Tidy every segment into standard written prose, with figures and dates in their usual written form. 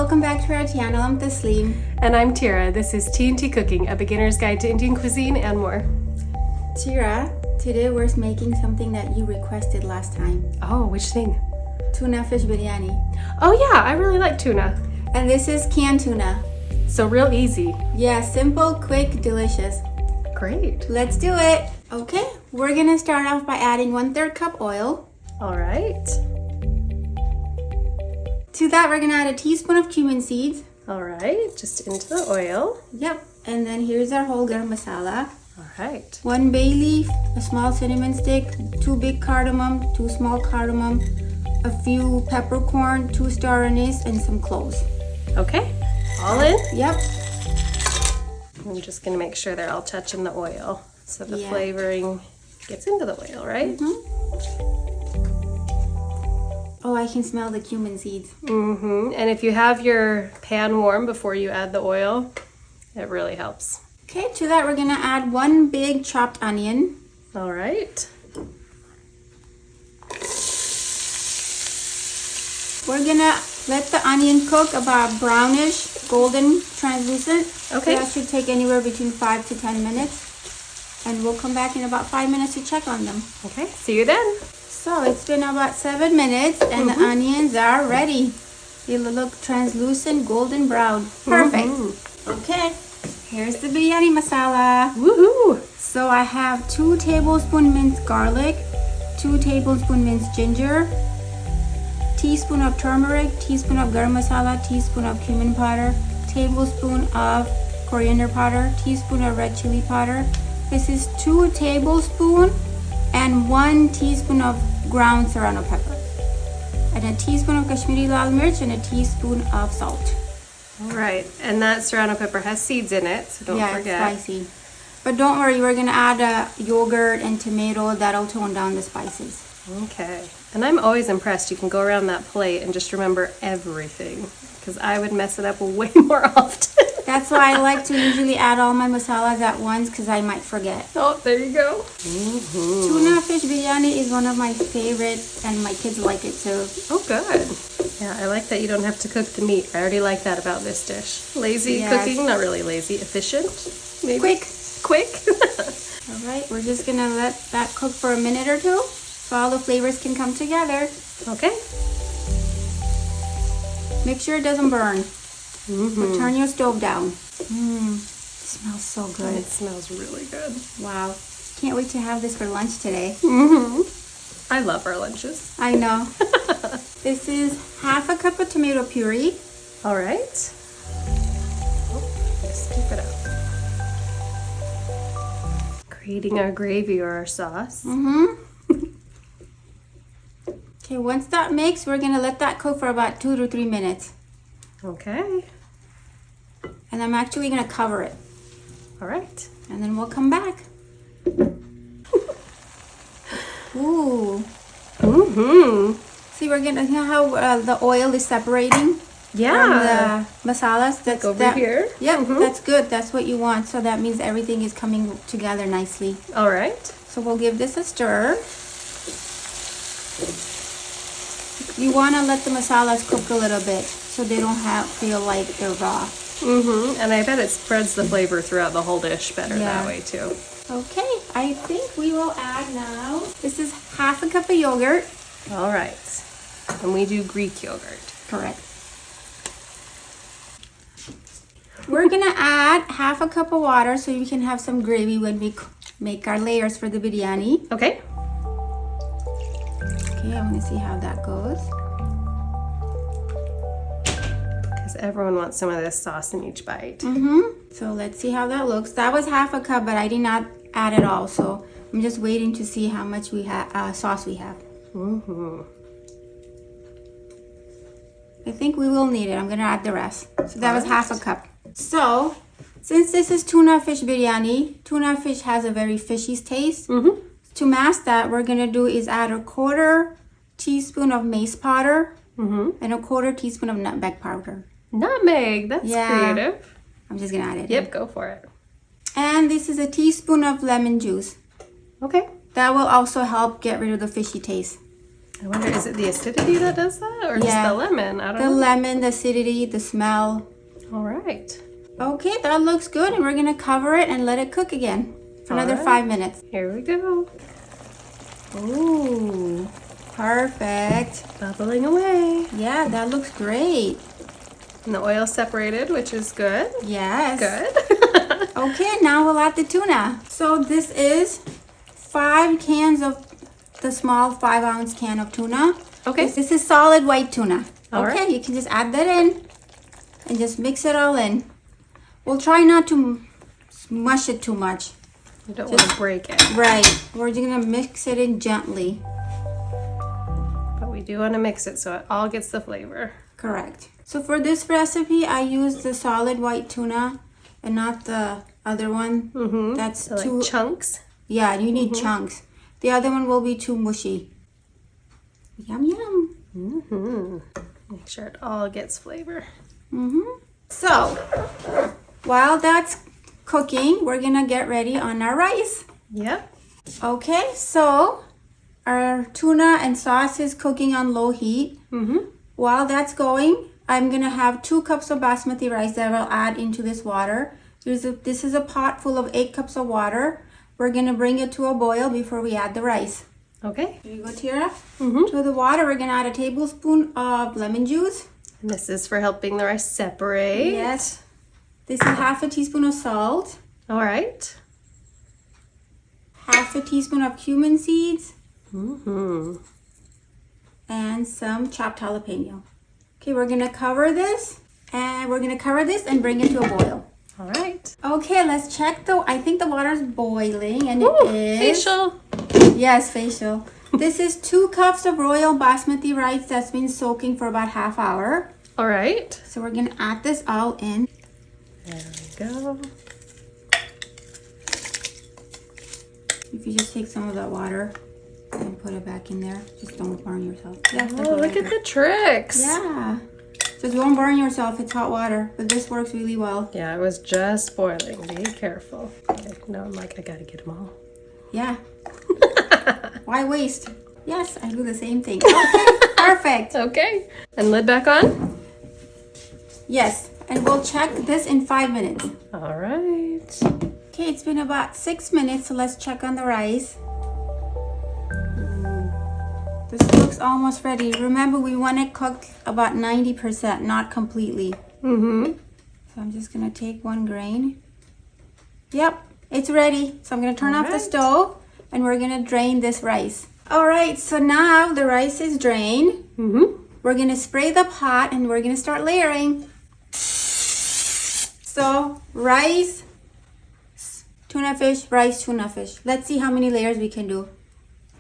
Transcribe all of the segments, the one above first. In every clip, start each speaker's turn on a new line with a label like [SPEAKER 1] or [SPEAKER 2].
[SPEAKER 1] welcome back to our channel. I'm Taslim.
[SPEAKER 2] And I'm Tira. This is T&T Cooking, a beginner's guide to Indian cuisine and more.
[SPEAKER 1] Tira, today we're making something that you requested last time.
[SPEAKER 2] Oh, which thing?
[SPEAKER 1] Tuna fish biryani.
[SPEAKER 2] Oh yeah, I really like tuna.
[SPEAKER 1] And this is canned tuna.
[SPEAKER 2] So real easy.
[SPEAKER 1] Yeah, simple, quick, delicious.
[SPEAKER 2] Great.
[SPEAKER 1] Let's do it. Okay, we're gonna start off by adding 1/3 cup oil.
[SPEAKER 2] All right.
[SPEAKER 1] To that, we're gonna add a teaspoon of cumin seeds.
[SPEAKER 2] All right, just into the oil.
[SPEAKER 1] Yep, and then here's our whole garam masala.
[SPEAKER 2] All right.
[SPEAKER 1] 1 bay leaf, a small cinnamon stick, 2 big cardamom, 2 small cardamom, a few peppercorn, 2 star anise, and some cloves.
[SPEAKER 2] Okay, all in?
[SPEAKER 1] Yep.
[SPEAKER 2] I'm just gonna make sure they're all touching the oil so the
[SPEAKER 1] Yeah.
[SPEAKER 2] flavoring gets into the oil, right?
[SPEAKER 1] Oh, I can smell the cumin seeds.
[SPEAKER 2] And if you have your pan warm before you add the oil, it really helps.
[SPEAKER 1] Okay, to that we're gonna add 1 big chopped onion.
[SPEAKER 2] All right.
[SPEAKER 1] We're gonna let the onion cook about brownish, golden, translucent.
[SPEAKER 2] Okay.
[SPEAKER 1] So that should take anywhere between 5 to 10 minutes. And we'll come back in about 5 minutes to check on them.
[SPEAKER 2] Okay, see you then.
[SPEAKER 1] So it's been about 7 minutes and the onions are ready. They look translucent, golden brown. Perfect. Okay, here's the biryani masala.
[SPEAKER 2] Woohoo!
[SPEAKER 1] So I have 2 tablespoons minced garlic, 2 tablespoons minced ginger, teaspoon of turmeric, teaspoon of garam masala, teaspoon of cumin powder, tablespoon of coriander powder, teaspoon of red chili powder. This is 2 tablespoons and 1 teaspoon of ground serrano pepper, and a teaspoon of kashmiri lal mirch, and a teaspoon of salt.
[SPEAKER 2] All right, and that serrano pepper has seeds in it, so don't forget.
[SPEAKER 1] It's spicy. But don't worry, we're gonna add yogurt and tomato. That'll tone down the spices.
[SPEAKER 2] Okay, and I'm always impressed. You can go around that plate and just remember everything, because I would mess it up way more often.
[SPEAKER 1] That's why I like to usually add all my masalas at once, because I might forget.
[SPEAKER 2] Oh, there you go.
[SPEAKER 1] Tuna fish biryani is one of my favorites, and my kids like it too.
[SPEAKER 2] Oh, good. Yeah, I like that you don't have to cook the meat. I already like that about this dish. Lazy cooking, not really lazy, efficient, maybe. Quick.
[SPEAKER 1] All right, we're just gonna let that cook for a minute or two, so all the flavors can come together.
[SPEAKER 2] Okay.
[SPEAKER 1] Make sure it doesn't burn. But turn your stove down. It smells so good.
[SPEAKER 2] It smells really good.
[SPEAKER 1] Wow. Can't wait to have this for lunch today.
[SPEAKER 2] I love our lunches.
[SPEAKER 1] I know. This is half a cup of tomato puree.
[SPEAKER 2] All right. Oh, just scoop it up. Creating our gravy or our sauce.
[SPEAKER 1] Okay, once that mixes, we're gonna let that cook for about 2 to 3 minutes.
[SPEAKER 2] Okay.
[SPEAKER 1] And I'm actually gonna cover it.
[SPEAKER 2] All right.
[SPEAKER 1] And then we'll come back. Ooh. See, we're gonna see how the oil is separating from the masalas. That's
[SPEAKER 2] over here.
[SPEAKER 1] Yep, that's good. That's what you want. So that means everything is coming together nicely.
[SPEAKER 2] All right.
[SPEAKER 1] So we'll give this a stir. You want to let the masalas cook a little bit so they don't feel like they're raw.
[SPEAKER 2] And I bet it spreads the flavor throughout the whole dish better that way too.
[SPEAKER 1] Okay, I think we will add now. This is half a cup of yogurt.
[SPEAKER 2] All right. And we do Greek yogurt.
[SPEAKER 1] Correct. We're gonna add half a cup of water so you can have some gravy when we make our layers for the biryani.
[SPEAKER 2] Okay.
[SPEAKER 1] Okay, I'm gonna see how that goes.
[SPEAKER 2] Because everyone wants some of this sauce in each bite.
[SPEAKER 1] So let's see how that looks. That was half a cup, but I did not add it all. So I'm just waiting to see how much we have sauce we have. I think we will need it. I'm gonna add the rest. So that was half a cup. So since this is tuna fish biryani, tuna fish has a very fishy taste. To mask that, we're gonna do is add a 1/4 teaspoon of mace powder and a 1/4 teaspoon of nutmeg powder.
[SPEAKER 2] Nutmeg, that's creative.
[SPEAKER 1] I'm just gonna add it.
[SPEAKER 2] Yep, go for it.
[SPEAKER 1] And this is a teaspoon of lemon juice.
[SPEAKER 2] Okay.
[SPEAKER 1] That will also help get rid of the fishy taste.
[SPEAKER 2] I wonder, is it the acidity that does that? Or just
[SPEAKER 1] Yeah.
[SPEAKER 2] the lemon? I don't
[SPEAKER 1] The
[SPEAKER 2] know.
[SPEAKER 1] lemon, the acidity, the smell.
[SPEAKER 2] All right.
[SPEAKER 1] Okay, that looks good, and we're gonna cover it and let it cook again for another
[SPEAKER 2] Alright.
[SPEAKER 1] 5 minutes.
[SPEAKER 2] Here we go.
[SPEAKER 1] Ooh, perfect.
[SPEAKER 2] Bubbling away.
[SPEAKER 1] Yeah, that looks great.
[SPEAKER 2] And the oil separated, which is good.
[SPEAKER 1] Yes.
[SPEAKER 2] Good.
[SPEAKER 1] Okay, now we'll add the tuna. So this is 5 cans of the small 5-ounce can of tuna.
[SPEAKER 2] Okay.
[SPEAKER 1] This is solid white tuna.
[SPEAKER 2] All
[SPEAKER 1] Okay,
[SPEAKER 2] right.
[SPEAKER 1] you can just add that in and just mix it all in. We'll try not to mush it too much.
[SPEAKER 2] You don't want to break it.
[SPEAKER 1] Right. We're just gonna mix it in gently.
[SPEAKER 2] But we do want to mix it so it all gets the flavor.
[SPEAKER 1] Correct. So for this recipe, I use the solid white tuna and not the other one.
[SPEAKER 2] Mm-hmm.
[SPEAKER 1] That's
[SPEAKER 2] So
[SPEAKER 1] too.
[SPEAKER 2] like chunks.
[SPEAKER 1] Yeah, you need chunks. The other one will be too mushy. Yum yum.
[SPEAKER 2] Mm-hmm. Make sure it all gets flavor.
[SPEAKER 1] So while that's cooking, we're gonna get ready on our rice.
[SPEAKER 2] Yep.
[SPEAKER 1] Okay, so our tuna and sauce is cooking on low heat.
[SPEAKER 2] Mm-hmm.
[SPEAKER 1] While that's going, I'm gonna have 2 cups of basmati rice that I'll add into this water. This is a pot full of 8 cups of water. We're gonna bring it to a boil before we add the rice.
[SPEAKER 2] Okay.
[SPEAKER 1] Here you go, Tira.
[SPEAKER 2] Mm-hmm.
[SPEAKER 1] To the water, we're gonna add a tablespoon of lemon juice.
[SPEAKER 2] And this is for helping the rice separate.
[SPEAKER 1] Yes. This is half a teaspoon of salt,
[SPEAKER 2] All right.
[SPEAKER 1] half a teaspoon of cumin seeds,
[SPEAKER 2] Mm-hmm.
[SPEAKER 1] and some chopped jalapeno. Okay, we're gonna cover this, and bring it to a boil.
[SPEAKER 2] All right.
[SPEAKER 1] Okay, let's check though. I think the water's boiling, and
[SPEAKER 2] Ooh,
[SPEAKER 1] it is.
[SPEAKER 2] facial.
[SPEAKER 1] Yes, facial. This is 2 cups of royal basmati rice that's been soaking for about half hour.
[SPEAKER 2] All right.
[SPEAKER 1] So we're gonna add this all in.
[SPEAKER 2] There we go.
[SPEAKER 1] If you just take some of that water and put it back in there, just don't burn yourself. Yeah,
[SPEAKER 2] Oh, look at the tricks.
[SPEAKER 1] Yeah. Just don't burn yourself. It's hot water, but this works really well.
[SPEAKER 2] Yeah, it was just boiling. Be careful. Okay, now I'm like, I gotta get them all.
[SPEAKER 1] Yeah. Why waste? Yes, I do the same thing. Okay, perfect.
[SPEAKER 2] Okay. And lid back on?
[SPEAKER 1] Yes, and we'll check this in 5 minutes.
[SPEAKER 2] All right.
[SPEAKER 1] Okay, it's been about 6 minutes, so let's check on the rice. This looks almost ready. Remember, we want it cooked about 90%, not completely.
[SPEAKER 2] Mm-hmm.
[SPEAKER 1] So I'm just gonna take 1 grain. Yep, it's ready. So I'm gonna turn off the stove and we're gonna drain this rice. All right, so now the rice is drained.
[SPEAKER 2] Mm-hmm.
[SPEAKER 1] We're gonna spray the pot and we're gonna start layering. So rice, tuna fish, rice, tuna fish. Let's see how many layers we can do.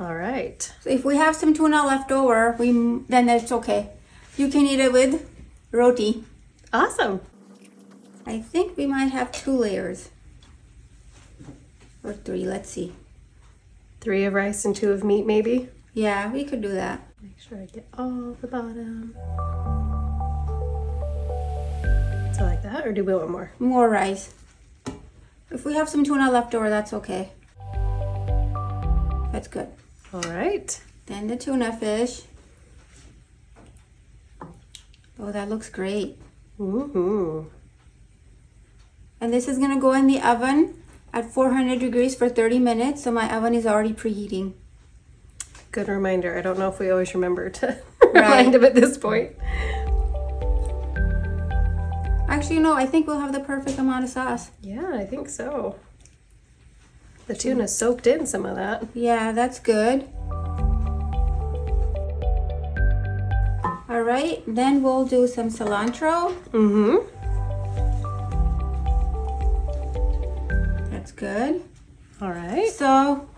[SPEAKER 2] All right.
[SPEAKER 1] So if we have some tuna left over, then that's okay. You can eat it with roti.
[SPEAKER 2] Awesome.
[SPEAKER 1] I think we might have 2 layers. Or 3, let's see.
[SPEAKER 2] 3 of rice and 2 of meat, maybe.
[SPEAKER 1] Yeah, we could do that.
[SPEAKER 2] Make sure I get all the bottom. So like that, or do we want more?
[SPEAKER 1] More rice. If we have some tuna left over, that's okay. That's good.
[SPEAKER 2] All right.
[SPEAKER 1] Then the tuna fish. Oh, that looks great.
[SPEAKER 2] Mm-hmm.
[SPEAKER 1] And this is gonna go in the oven at 400 degrees for 30 minutes. So my oven is already preheating.
[SPEAKER 2] Good reminder. I don't know if we always remember to remind them at this point.
[SPEAKER 1] Actually, no, I think we'll have the perfect amount of sauce.
[SPEAKER 2] Yeah, I think so. The tuna soaked in some of that.
[SPEAKER 1] Yeah, that's good. All right, then we'll do some cilantro.
[SPEAKER 2] Mm-hmm.
[SPEAKER 1] That's good.
[SPEAKER 2] All right.
[SPEAKER 1] So,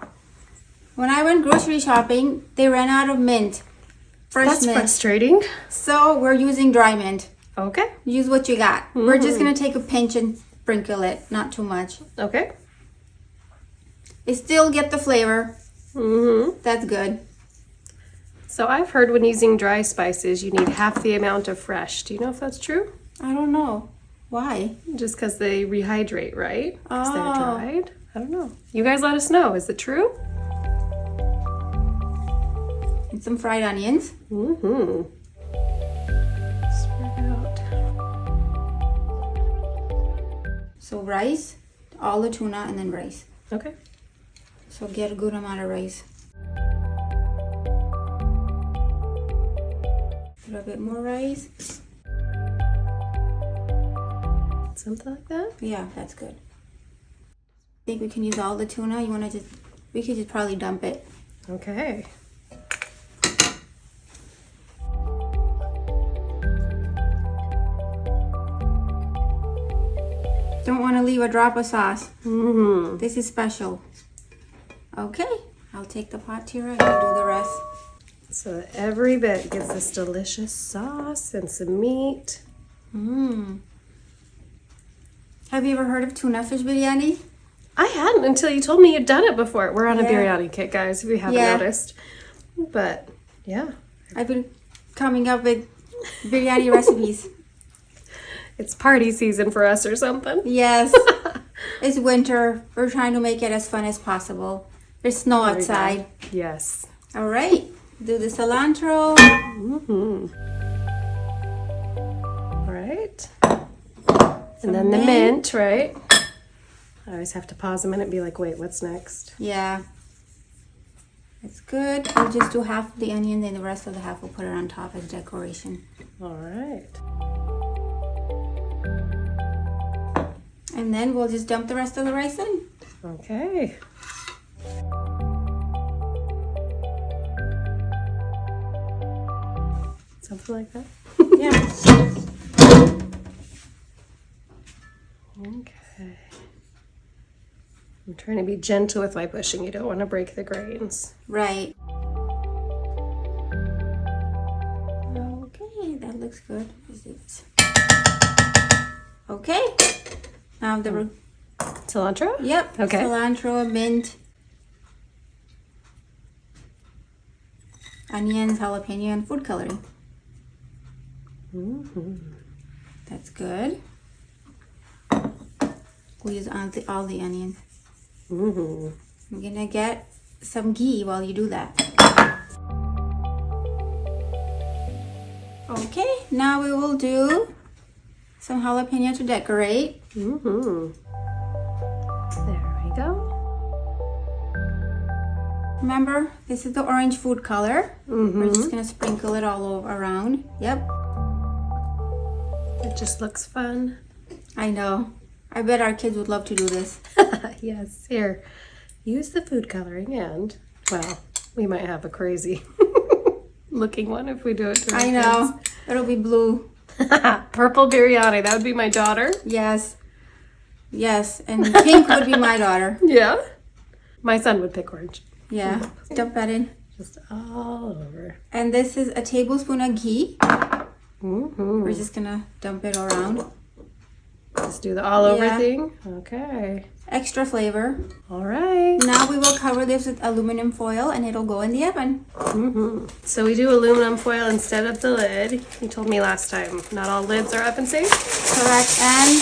[SPEAKER 1] when I went grocery shopping, they ran out of mint. Fresh
[SPEAKER 2] That's
[SPEAKER 1] mint.
[SPEAKER 2] frustrating.
[SPEAKER 1] So, we're using dry mint.
[SPEAKER 2] Okay.
[SPEAKER 1] Use what you got. We're just gonna take a pinch and sprinkle it, not too much.
[SPEAKER 2] Okay.
[SPEAKER 1] It still get the flavor.
[SPEAKER 2] Mm-hmm.
[SPEAKER 1] That's good.
[SPEAKER 2] So I've heard when using dry spices, you need half the amount of fresh. Do you know if that's true?
[SPEAKER 1] I don't know. Why?
[SPEAKER 2] Just because they rehydrate, right? Because they're
[SPEAKER 1] Oh.
[SPEAKER 2] dried? I don't know. You guys let us know. Is it true?
[SPEAKER 1] and some fried onions.
[SPEAKER 2] Mm-hmm. Spread out.
[SPEAKER 1] So rice, all the tuna, and then rice.
[SPEAKER 2] Okay.
[SPEAKER 1] So get a good amount of rice. A little bit more rice.
[SPEAKER 2] Something like that?
[SPEAKER 1] Yeah, that's good. I think we can use all the tuna. We could just probably dump it.
[SPEAKER 2] Okay.
[SPEAKER 1] Don't want to leave a drop of sauce.
[SPEAKER 2] Mm-hmm.
[SPEAKER 1] This is special. Okay, I'll take the pot here and you do the rest.
[SPEAKER 2] So that every bit gets this delicious sauce and some meat.
[SPEAKER 1] Mmm. Have you ever heard of tuna fish biryani?
[SPEAKER 2] I hadn't until you told me you'd done it before. We're on a
[SPEAKER 1] Yeah.
[SPEAKER 2] biryani kick, guys, if you haven't noticed. But, yeah.
[SPEAKER 1] I've been coming up with biryani recipes.
[SPEAKER 2] It's party season for us or something.
[SPEAKER 1] Yes. It's winter. We're trying to make it as fun as possible. There's snow
[SPEAKER 2] There we go.
[SPEAKER 1] outside.
[SPEAKER 2] Yes.
[SPEAKER 1] All right. Do the cilantro.
[SPEAKER 2] Mm-hmm. All right. And then the mint, right? I always have to pause a minute and be like, wait, what's next?
[SPEAKER 1] Yeah. It's good. We'll just do half of the onion, then the rest of the half we'll put it on top as decoration.
[SPEAKER 2] All right.
[SPEAKER 1] And then we'll just dump the rest of the rice in.
[SPEAKER 2] Okay. Something like that?
[SPEAKER 1] Yeah.
[SPEAKER 2] Okay. I'm trying to be gentle with my pushing. You don't want to break the grains.
[SPEAKER 1] Right. Okay, that looks good. Is it? Okay. Now the
[SPEAKER 2] Cilantro?
[SPEAKER 1] Yep.
[SPEAKER 2] Okay.
[SPEAKER 1] Cilantro, mint, onions, jalapeno, and food coloring.
[SPEAKER 2] Mm-hmm.
[SPEAKER 1] That's good. We'll use all the onion.
[SPEAKER 2] Mm-hmm.
[SPEAKER 1] I'm gonna get some ghee while you do that. Okay, now we will do some jalapeno to decorate.
[SPEAKER 2] Mm-hmm. There we go.
[SPEAKER 1] Remember, this is the orange food color.
[SPEAKER 2] Mm-hmm.
[SPEAKER 1] We're just gonna sprinkle it all over around. Yep.
[SPEAKER 2] It just looks fun.
[SPEAKER 1] I know. I bet our kids would love to do this.
[SPEAKER 2] Yes. Here, use the food coloring and, well, we might have a crazy looking one if we do it to our
[SPEAKER 1] I know. It'll be blue.
[SPEAKER 2] kids. Purple biryani. That would be my daughter.
[SPEAKER 1] Yes. Yes. And pink would be my daughter.
[SPEAKER 2] Yeah. My son would pick orange.
[SPEAKER 1] Yeah. Dump that in.
[SPEAKER 2] Just all over.
[SPEAKER 1] And this is a tablespoon of ghee.
[SPEAKER 2] Mm-hmm.
[SPEAKER 1] We're just gonna dump it around.
[SPEAKER 2] Just do the all over
[SPEAKER 1] Yeah.
[SPEAKER 2] thing. Okay.
[SPEAKER 1] Extra flavor.
[SPEAKER 2] All right.
[SPEAKER 1] Now we will cover this with aluminum foil and it'll go in the oven.
[SPEAKER 2] Mm-hmm. So we do aluminum foil instead of the lid. You told me last time not all lids are up and safe.
[SPEAKER 1] Correct. And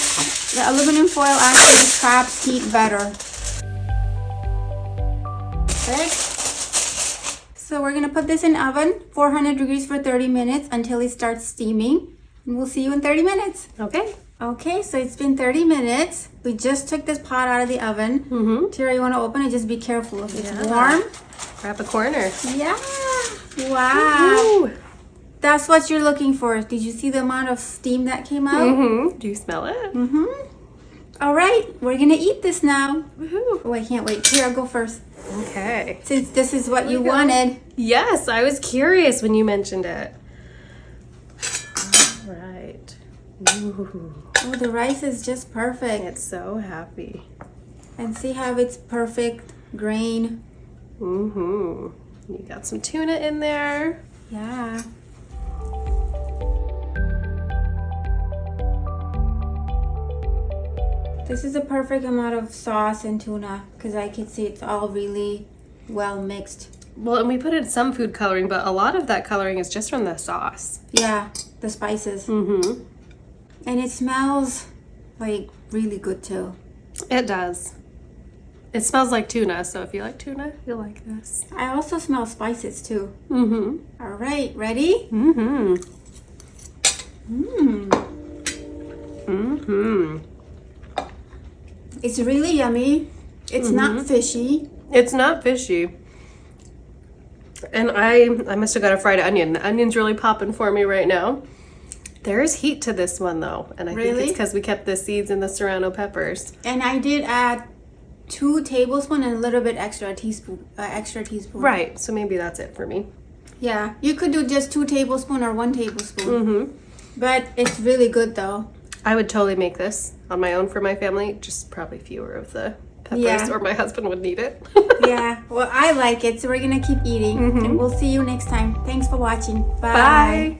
[SPEAKER 1] the aluminum foil actually traps heat better. Okay. So we're gonna put this in oven, 400 degrees for 30 minutes until it starts steaming. And we'll see you in 30 minutes.
[SPEAKER 2] Okay.
[SPEAKER 1] Okay, so it's been 30 minutes. We just took this pot out of the oven.
[SPEAKER 2] Mm-hmm.
[SPEAKER 1] Tara, you want to open it? Just be careful. If it's
[SPEAKER 2] Yeah.
[SPEAKER 1] warm.
[SPEAKER 2] Grab a corner.
[SPEAKER 1] Yeah. Wow.
[SPEAKER 2] Ooh.
[SPEAKER 1] That's what you're looking for. Did you see the amount of steam that came out?
[SPEAKER 2] Mm-hmm. Do you smell it?
[SPEAKER 1] Mm-hmm. All right, we're going to eat this now.
[SPEAKER 2] Woohoo.
[SPEAKER 1] Oh, I can't wait. Tara, go first.
[SPEAKER 2] Okay.
[SPEAKER 1] Since this is what you
[SPEAKER 2] we go.
[SPEAKER 1] wanted.
[SPEAKER 2] Yes, I was curious when you mentioned it. All right. Ooh.
[SPEAKER 1] Oh, the rice is just perfect.
[SPEAKER 2] It's so happy.
[SPEAKER 1] And see how it's perfect grain.
[SPEAKER 2] Mm-hmm. You got some tuna in there.
[SPEAKER 1] Yeah. This is a perfect amount of sauce and tuna because I can see it's all really well mixed.
[SPEAKER 2] Well, and we put in some food coloring, but a lot of that coloring is just from the sauce.
[SPEAKER 1] Yeah, the spices.
[SPEAKER 2] Mm-hmm.
[SPEAKER 1] And it smells like really good too.
[SPEAKER 2] It does. It smells like tuna, so if you like tuna, you'll like this.
[SPEAKER 1] I also smell spices too.
[SPEAKER 2] Mm-hmm.
[SPEAKER 1] All right, ready?
[SPEAKER 2] Mm-hmm.
[SPEAKER 1] Mmm.
[SPEAKER 2] Mm-hmm.
[SPEAKER 1] It's really yummy. It's not fishy.
[SPEAKER 2] It's not fishy. And I must have got a fried onion. The onion's really popping for me right now. There is heat to this one though, and I think it's because we kept the seeds and the serrano peppers.
[SPEAKER 1] And I did add 2 tablespoons and a little bit extra teaspoon.
[SPEAKER 2] Right, so maybe that's it for me.
[SPEAKER 1] Yeah, you could do just 2 tablespoons or 1 tablespoon.
[SPEAKER 2] Mm-hmm.
[SPEAKER 1] But it's really good though.
[SPEAKER 2] I would totally make this on my own for my family, just probably fewer of the peppers, or my husband would need it.
[SPEAKER 1] Yeah, well, I like it, so we're gonna keep eating. And we'll see you next time. Thanks for watching. Bye.
[SPEAKER 2] Bye.